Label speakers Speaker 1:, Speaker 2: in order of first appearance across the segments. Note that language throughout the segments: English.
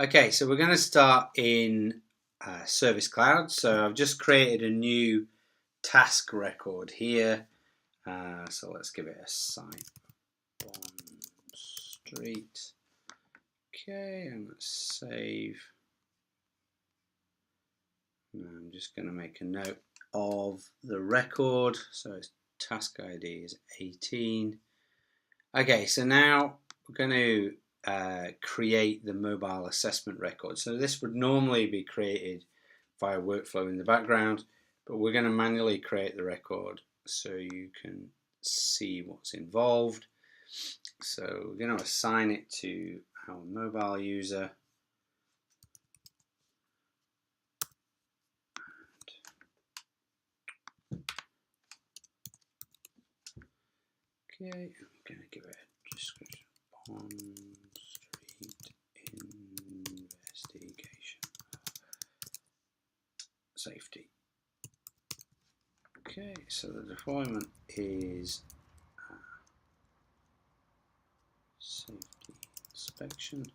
Speaker 1: Okay, so we're going to start in ServiceCloud. So I've just created a new task record here. So let's give it a site Bond Street. Okay, and let's save. And I'm just going to make a note of the record. So its task ID is 18. Okay, so now we're going to create the mobile assessment record. So this would normally be created via workflow in the background, but we're going to manually create the record so you can see what's involved. So we're going to assign it to our mobile user. Okay, I'm going to give it a description. Bond Street investigation safety. Okay, so the deployment is safety inspection.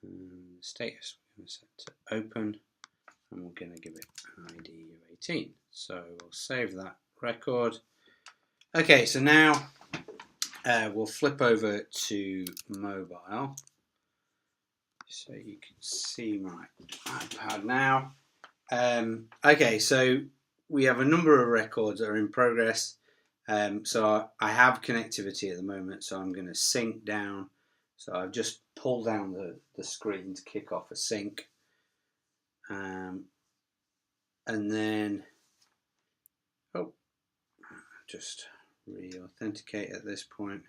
Speaker 1: And status we're going to set to open, and we're going to give it an ID of 18. So we'll save that record. Okay, so now we'll flip over to mobile, so you can see my iPad now. Okay, so we have a number of records that are in progress. So I have connectivity at the moment, so I'm going to sync down. So I've just pulled down the screen to kick off a sync. And then, just re-authenticate at this point.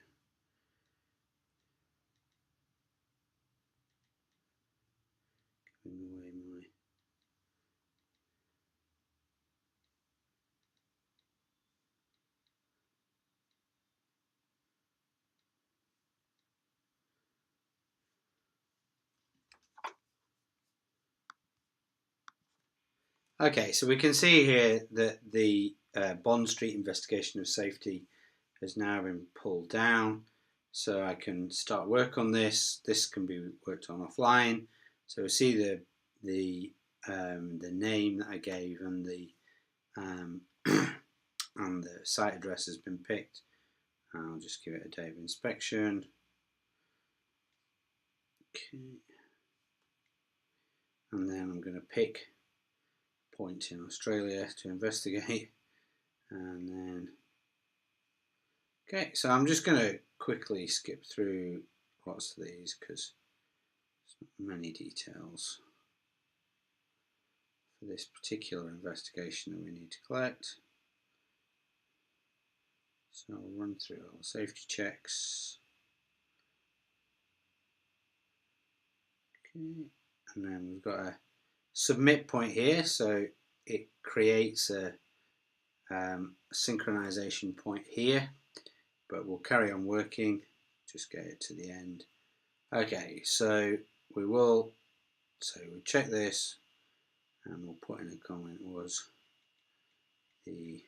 Speaker 1: Giving away my Okay, so we can see here that the Bond Street investigation of safety has now been pulled down. So I can start work on this. This can be worked on offline. So we see the name that I gave and the and the site address has been picked. I'll just give it a day of inspection. Okay, and then I'm going to pick a point in Australia to investigate, and then okay, so I'm just going to quickly skip through lots of these because there's not many details for this particular investigation that we need to collect. So I'll run through all safety checks. Okay, and then we've got a submit point here, so it creates a synchronization point here, but we'll carry on working, just get it to the end. Okay, so we'll check this and we'll put in a comment was the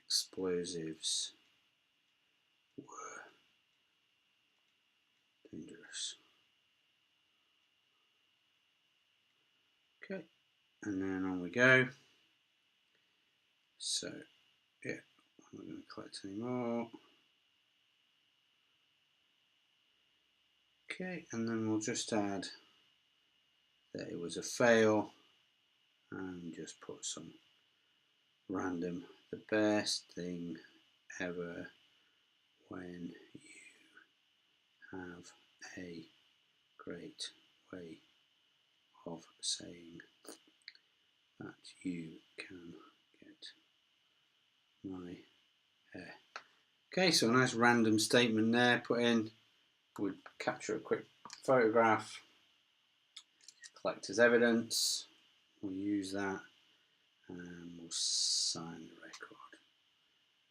Speaker 1: explosives were dangerous. Okay, and then on we go. So yeah, I'm not going to collect any more. Okay, and then we'll just add that it was a fail and just put some random, the best thing ever when you have a great way of saying that you can get my hair. Okay, so a nice random statement there put in. We'd capture a quick photograph, collect as evidence, we'll use that, and we'll sign the record.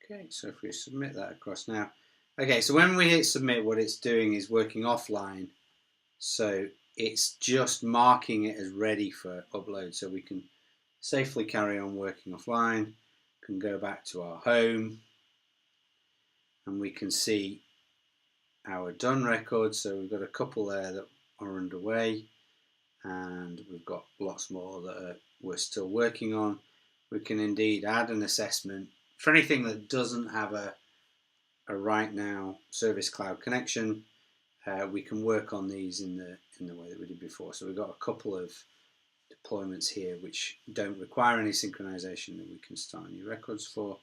Speaker 1: Okay, so if we submit that across now. Okay, so when we hit submit, what it's doing is working offline. So it's just marking it as ready for upload, so we can safely carry on working offline. Can go back to our home, and we can see our done record. So we've got a couple there that are underway, and we've got lots more that we're still working on. We can indeed add an assessment for anything that doesn't have a right now Service Cloud connection. We can work on these in the way that we did before. So we've got a couple of deployments here which don't require any synchronization that we can start new records for.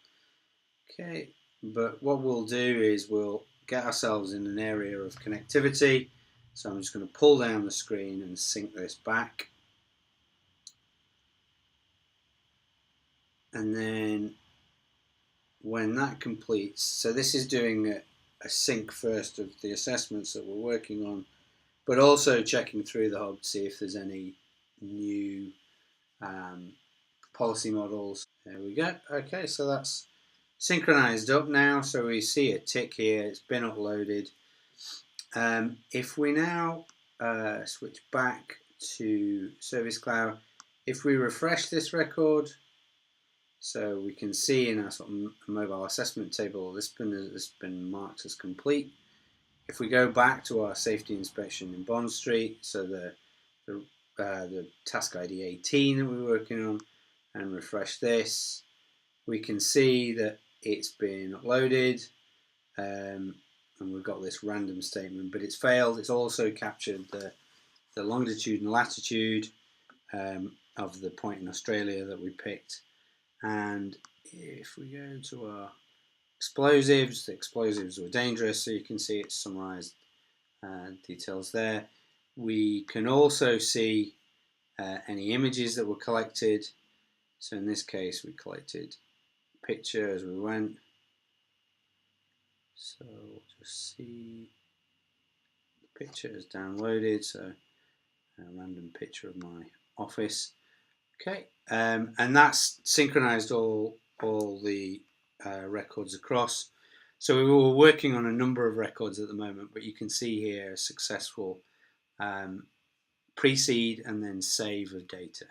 Speaker 1: Okay, but what we'll do is we'll get ourselves in an area of connectivity. So I'm just going to pull down the screen and sync this back. And then when that completes, so this is doing a sync first of the assessments that we're working on, but also checking through the hub to see if there's any new policy models. There we go. Okay, so that's synchronized up now. So we see a tick here. It's been uploaded. If we now switch back to Service Cloud, if we refresh this record, so we can see in our sort of mobile assessment table, this has been marked as complete. If we go back to our safety inspection in Bond Street, so the task ID 18 that we're working on, and refresh this, we can see that it's been uploaded, and we've got this random statement, but it's failed. It's also captured the longitude and latitude of the point in Australia that we picked. And if we go to our explosives, the explosives were dangerous, so you can see it's summarized details there. We can also see any images that were collected. So in this case, we collected a picture as we went. So we'll just see the picture is downloaded. So a random picture of my office. Okay, and that's synchronized all the records across. So we were working on a number of records at the moment, but you can see here a successful pre-seed and then save of data.